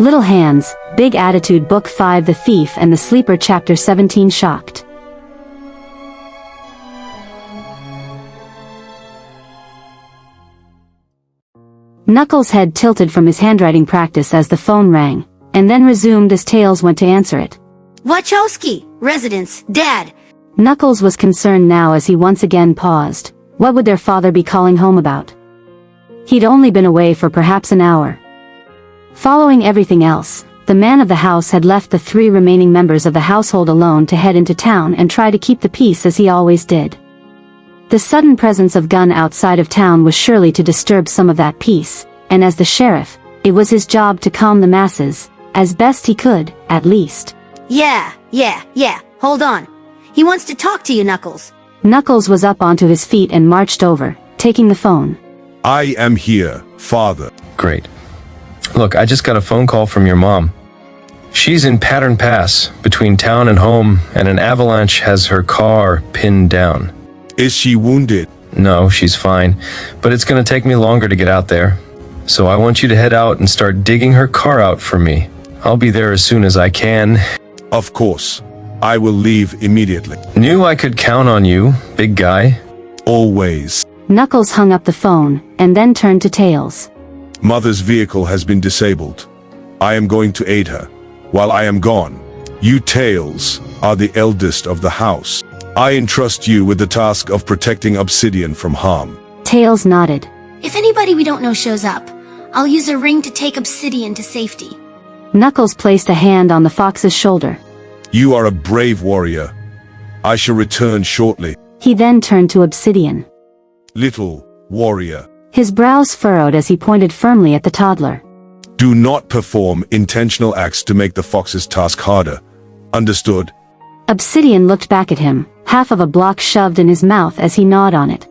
Little Hands, Big Attitude Book 5 The Thief and the Sleeper Chapter 17 Shocked. Knuckles' head tilted from his handwriting practice as the phone rang, and then resumed as Tails went to answer it. Wachowski, residence, Dad. Knuckles was concerned now as he once again paused. What would their father be calling home about? He'd only been away for perhaps an hour. Following everything else, the man of the house had left the 3 remaining members of the household alone to head into town and try to keep the peace as he always did. The sudden presence of Gun outside of town was surely to disturb some of that peace, and as the sheriff, it was his job to calm the masses, as best he could, at least. Yeah, hold on. He wants to talk to you, Knuckles. Knuckles was up onto his feet and marched over, taking the phone. I am here, Father. Great. Look, I just got a phone call from your mom. She's in Pattern Pass, between town and home, and an avalanche has her car pinned down. Is she wounded? No, she's fine, but it's gonna take me longer to get out there. So I want you to head out and start digging her car out for me. I'll be there as soon as I can. Of course. I will leave immediately. Knew I could count on you, big guy. Always. Knuckles hung up the phone, and then turned to Tails. Mother's vehicle has been disabled. I am going to aid her. While I am gone, you Tails are the eldest of the house. I entrust you with the task of protecting Obsidian from harm. Tails nodded. If anybody we don't know shows up, I'll use a ring to take Obsidian to safety. Knuckles placed a hand on the fox's shoulder. You are a brave warrior. I shall return shortly. He then turned to Obsidian. Little warrior. His brows furrowed as he pointed firmly at the toddler. Do not perform intentional acts to make the fox's task harder. Understood? Obsidian looked back at him, half of a block shoved in his mouth as he gnawed on it.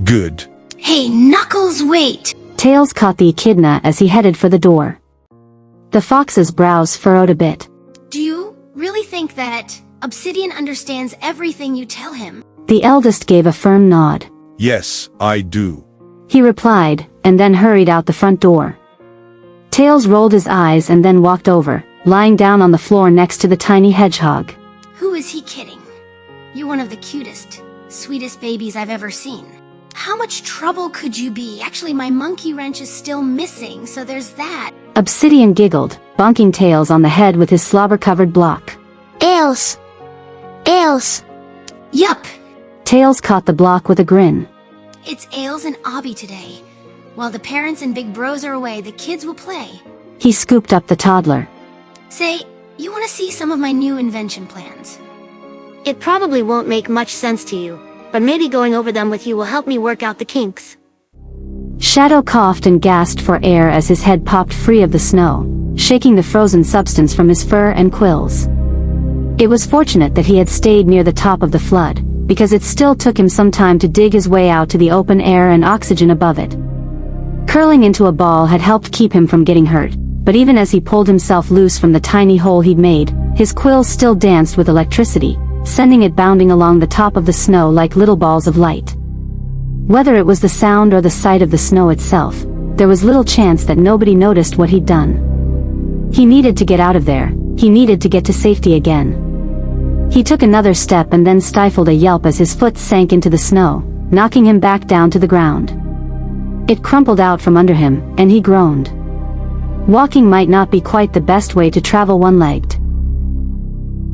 Good. Hey, Knuckles, wait! Tails caught the echidna as he headed for the door. The fox's brows furrowed a bit. Do you really think that Obsidian understands everything you tell him? The eldest gave a firm nod. Yes, I do. He replied, and then hurried out the front door. Tails rolled his eyes and then walked over, lying down on the floor next to the tiny hedgehog. Who is he kidding? You're one of the cutest, sweetest babies I've ever seen. How much trouble could you be? Actually, my monkey wrench is still missing, so there's that. Obsidian giggled, bonking Tails on the head with his slobber-covered block. Ails. Yup. Tails caught the block with a grin. It's Ails and Obby today. While the parents and big bros are away, the kids will play. He scooped up the toddler. Say, you want to see some of my new invention plans? It probably won't make much sense to you, but maybe going over them with you will help me work out the kinks. Shadow coughed and gasped for air as his head popped free of the snow, shaking the frozen substance from his fur and quills. It was fortunate that he had stayed near the top of the flood, because it still took him some time to dig his way out to the open air and oxygen above it. Curling into a ball had helped keep him from getting hurt, but even as he pulled himself loose from the tiny hole he'd made, his quills still danced with electricity, sending it bounding along the top of the snow like little balls of light. Whether it was the sound or the sight of the snow itself, there was little chance that nobody noticed what he'd done. He needed to get out of there. He needed to get to safety again. He took another step and then stifled a yelp as his foot sank into the snow, knocking him back down to the ground. It crumpled out from under him, and he groaned. Walking might not be quite the best way to travel one-legged.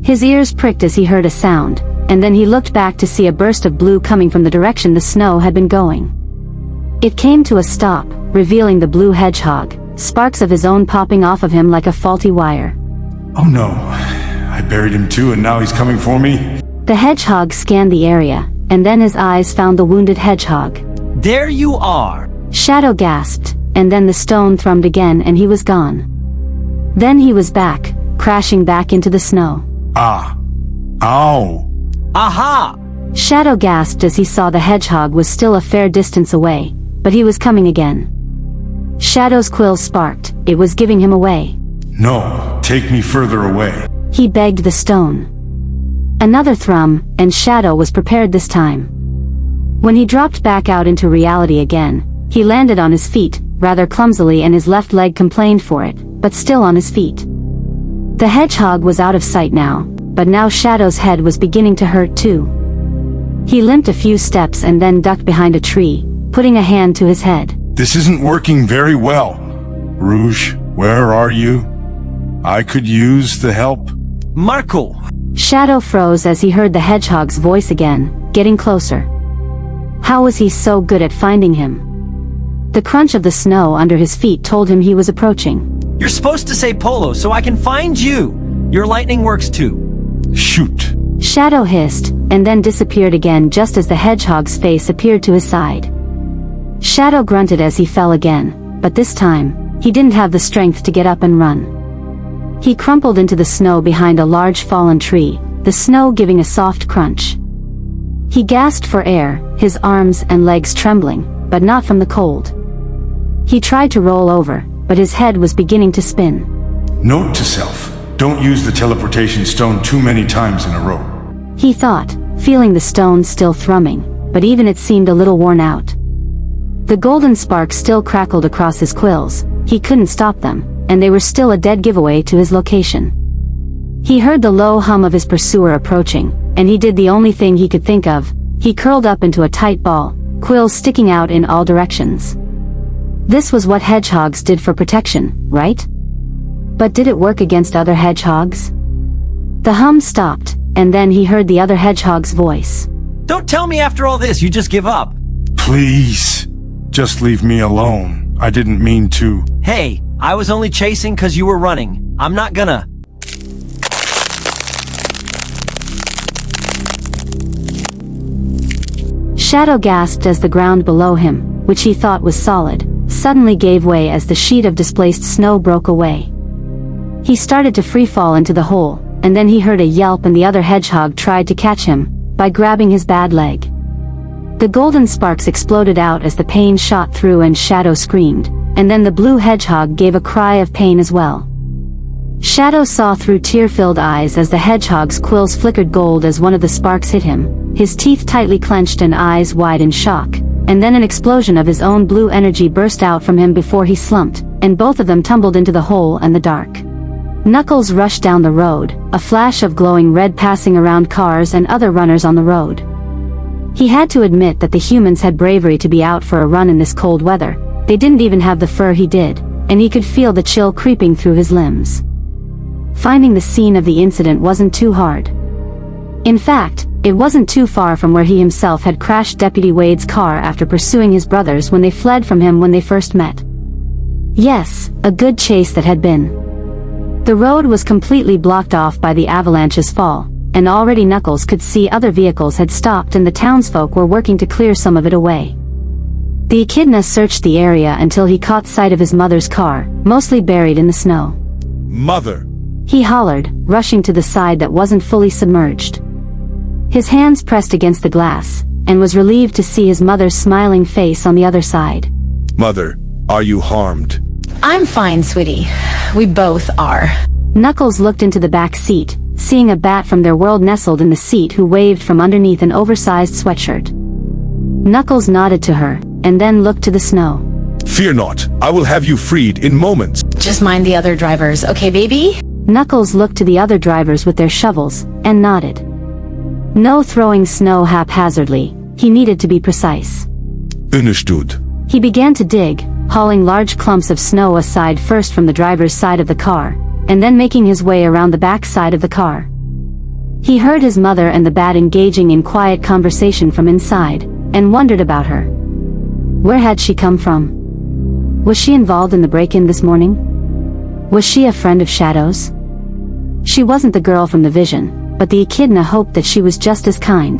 His ears pricked as he heard a sound, and then he looked back to see a burst of blue coming from the direction the snow had been going. It came to a stop, revealing the blue hedgehog, sparks of his own popping off of him like a faulty wire. Oh no, I buried him too and now he's coming for me? The hedgehog scanned the area, and then his eyes found the wounded hedgehog. There you are! Shadow gasped, and then the stone thrummed again and he was gone. Then he was back, crashing back into the snow. Ah. Ow. Aha! Shadow gasped as he saw the hedgehog was still a fair distance away, but he was coming again. Shadow's quills sparked, it was giving him away. No, take me further away. He begged the stone. Another thrum, and Shadow was prepared this time. When he dropped back out into reality again, he landed on his feet, rather clumsily, and his left leg complained for it, but still on his feet. The hedgehog was out of sight now, but now Shadow's head was beginning to hurt too. He limped a few steps and then ducked behind a tree, putting a hand to his head. This isn't working very well. Rouge, where are you? I could use the help. Marco! Shadow froze as he heard the hedgehog's voice again, getting closer. How was he so good at finding him? The crunch of the snow under his feet told him he was approaching. You're supposed to say Polo so I can find you. Your lightning works too. Shoot. Shadow hissed, and then disappeared again just as the hedgehog's face appeared to his side. Shadow grunted as he fell again, but this time, he didn't have the strength to get up and run. He crumpled into the snow behind a large fallen tree, the snow giving a soft crunch. He gasped for air, his arms and legs trembling, but not from the cold. He tried to roll over, but his head was beginning to spin. Note to self. Don't use the teleportation stone too many times in a row. He thought, feeling the stone still thrumming, but even it seemed a little worn out. The golden sparks still crackled across his quills, he couldn't stop them, and they were still a dead giveaway to his location. He heard the low hum of his pursuer approaching, and he did the only thing he could think of. He curled up into a tight ball, quills sticking out in all directions. This was what hedgehogs did for protection, right? But did it work against other hedgehogs? The hum stopped, and then he heard the other hedgehog's voice. Don't tell me after all this you just give up. Please, just leave me alone. I didn't mean to. Hey, I was only chasing cause you were running. I'm not gonna. Shadow gasped as the ground below him, which he thought was solid, suddenly gave way as the sheet of displaced snow broke away. He started to free fall into the hole, and then he heard a yelp and the other hedgehog tried to catch him, by grabbing his bad leg. The golden sparks exploded out as the pain shot through and Shadow screamed, and then the blue hedgehog gave a cry of pain as well. Shadow saw through tear-filled eyes as the hedgehog's quills flickered gold as one of the sparks hit him, his teeth tightly clenched and eyes wide in shock, and then an explosion of his own blue energy burst out from him before he slumped, and both of them tumbled into the hole and the dark. Knuckles rushed down the road, a flash of glowing red passing around cars and other runners on the road. He had to admit that the humans had bravery to be out for a run in this cold weather. They didn't even have the fur he did, and he could feel the chill creeping through his limbs. Finding the scene of the incident wasn't too hard. In fact, it wasn't too far from where he himself had crashed Deputy Wade's car after pursuing his brothers when they fled from him when they first met. Yes, a good chase that had been. The road was completely blocked off by the avalanche's fall, and already Knuckles could see other vehicles had stopped and the townsfolk were working to clear some of it away. The echidna searched the area until he caught sight of his mother's car, mostly buried in the snow. Mother! He hollered, rushing to the side that wasn't fully submerged. His hands pressed against the glass, and was relieved to see his mother's smiling face on the other side. Mother, are you harmed? I'm fine, sweetie. We both are. Knuckles looked into the back seat, seeing a bat from their world nestled in the seat who waved from underneath an oversized sweatshirt. Knuckles nodded to her, and then looked to the snow. Fear not, I will have you freed in moments. Just mind the other drivers, okay, baby? Knuckles looked to the other drivers with their shovels, and nodded. No throwing snow haphazardly, he needed to be precise. Understood. He began to dig, hauling large clumps of snow aside first from the driver's side of the car, and then making his way around the back side of the car. He heard his mother and the bat engaging in quiet conversation from inside, and wondered about her. Where had she come from? Was she involved in the break-in this morning? Was she a friend of Shadow's? She wasn't the girl from the vision, but the echidna hoped that she was just as kind.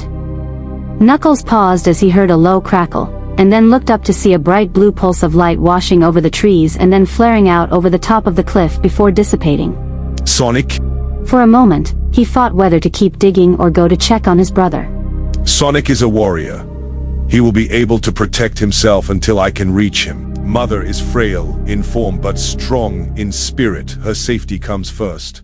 Knuckles paused as he heard a low crackle, and then looked up to see a bright blue pulse of light washing over the trees and then flaring out over the top of the cliff before dissipating. Sonic? For a moment, he fought whether to keep digging or go to check on his brother. Sonic is a warrior. He will be able to protect himself until I can reach him. Mother is frail in form but strong in spirit. Her safety comes first.